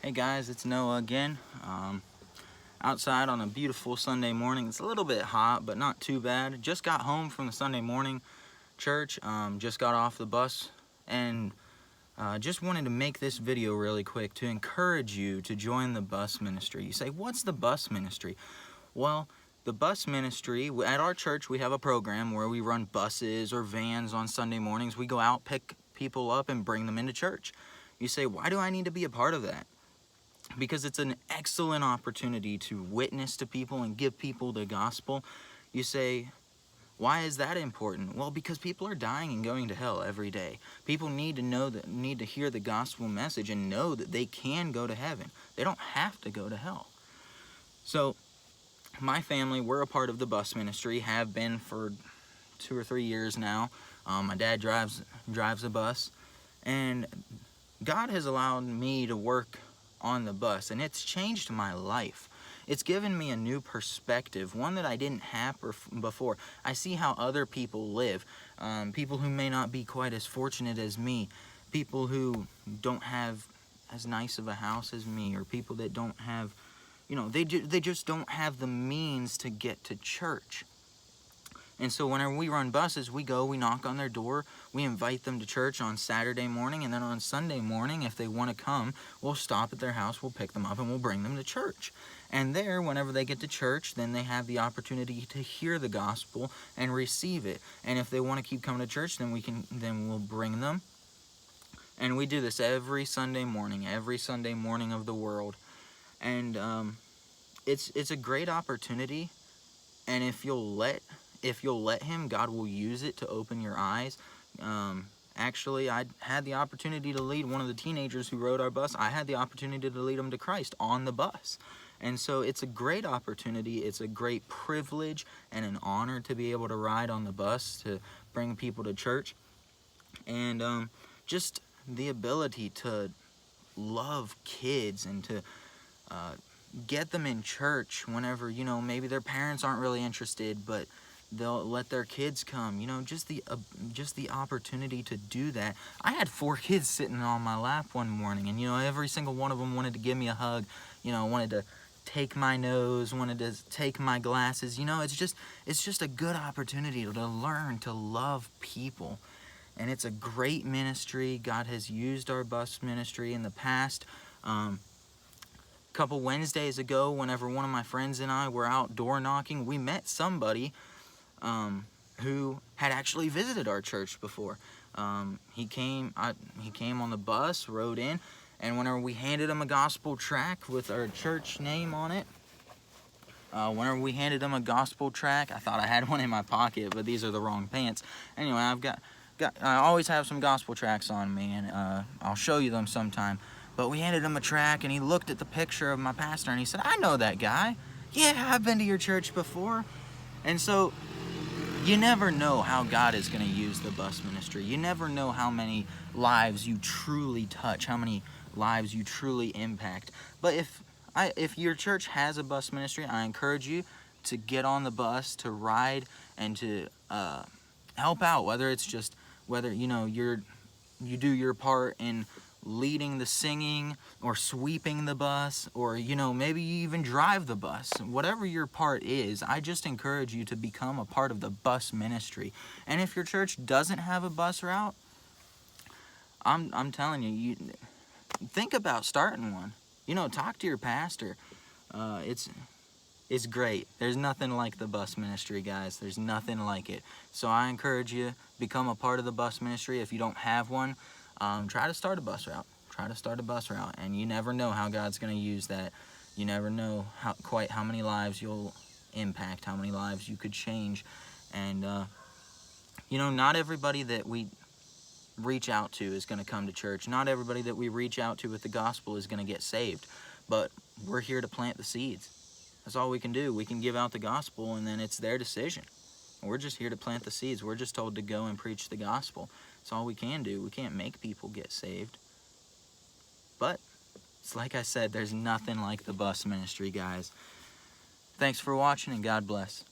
Hey guys, it's Noah again. Outside on a beautiful Sunday morning. It's a little bit hot, but not too bad. Just got home from the Sunday morning church. Just got off the bus and just wanted to make this video really quick to encourage you to join the bus ministry. You say, what's the bus ministry? Well, the bus ministry, at our church, we have a program where we run buses or vans on Sunday mornings. We go out, pick people up, and bring them into church. You say, why do I need to be a part of that? Because it's an excellent opportunity to witness to people and give people the gospel. You say, why is that important? Well, because people are dying and going to hell every day. People need to hear the gospel message and know that they can go to heaven. They don't have to go to hell. So my family, we're a part of the bus ministry, have been for 2 or 3 years now. My dad drives a bus, and God has allowed me to work on the bus, and it's changed my life. It's given me a new perspective, one that I didn't have before. I see how other people live, people who may not be quite as fortunate as me, people who don't have as nice of a house as me, or people that don't have, they just don't have the means to get to church. And so whenever we run buses, we knock on their door, we invite them to church on Saturday morning, and then on Sunday morning, if they want to come, we'll stop at their house, we'll pick them up, and we'll bring them to church. And there, whenever they get to church, then they have the opportunity to hear the gospel and receive it. And if they want to keep coming to church, then we'll bring them. And we do this every Sunday morning of the world. And it's a great opportunity, and if you'll let him, God will use it to open your eyes. Actually, I had the opportunity to lead one of the teenagers who rode our bus. I had the opportunity to lead him to Christ on the bus. And so it's a great opportunity. It's a great privilege and an honor to be able to ride on the bus to bring people to church. And just the ability to love kids and to get them in church whenever, maybe their parents aren't really interested, but they'll let their kids come. Just the opportunity to do that. I had 4 kids sitting on my lap one morning, and every single one of them wanted to give me a hug, wanted to take my nose, wanted to take my glasses. It's just a good opportunity to learn to love people. And it's a great ministry. God has used our bus ministry in the past. Couple Wednesdays ago, whenever one of my friends and I were out door knocking, we met somebody who had actually visited our church before. He came on the bus, rode in, and whenever we handed him a gospel tract with our church name on it, I thought I had one in my pocket, but these are the wrong pants. Anyway, I always have some gospel tracts on me, and I'll show you them sometime. But we handed him a tract, and he looked at the picture of my pastor, and he said, "I know that guy. Yeah, I've been to your church before." And so, you never know how God is going to use the bus ministry. You never know how many lives you truly touch, how many lives you truly impact. But if your church has a bus ministry, I encourage you to get on the bus, to ride, and to help out. Whether you do your part in leading the singing, or sweeping the bus, or maybe you even drive the bus. Whatever your part is, I just encourage you to become a part of the bus ministry. And if your church doesn't have a bus route, I'm telling you, think about starting one. Talk to your pastor. It's great. There's nothing like the bus ministry, guys. There's nothing like it. So I encourage you, become a part of the bus ministry. If you don't have one, try to start a bus route. And you never know how God's going to use that. You never know quite how many lives you'll impact, how many lives you could change. And not everybody that we reach out to is going to come to church. Not everybody that we reach out to with the gospel is going to get saved. But we're here to plant the seeds. That's all we can do. We can give out the gospel, and then it's their decision. We're just here to plant the seeds. We're just told to go and preach the gospel. That's all we can do. We can't make people get saved. But it's like I said, there's nothing like the bus ministry, guys. Thanks for watching, and God bless.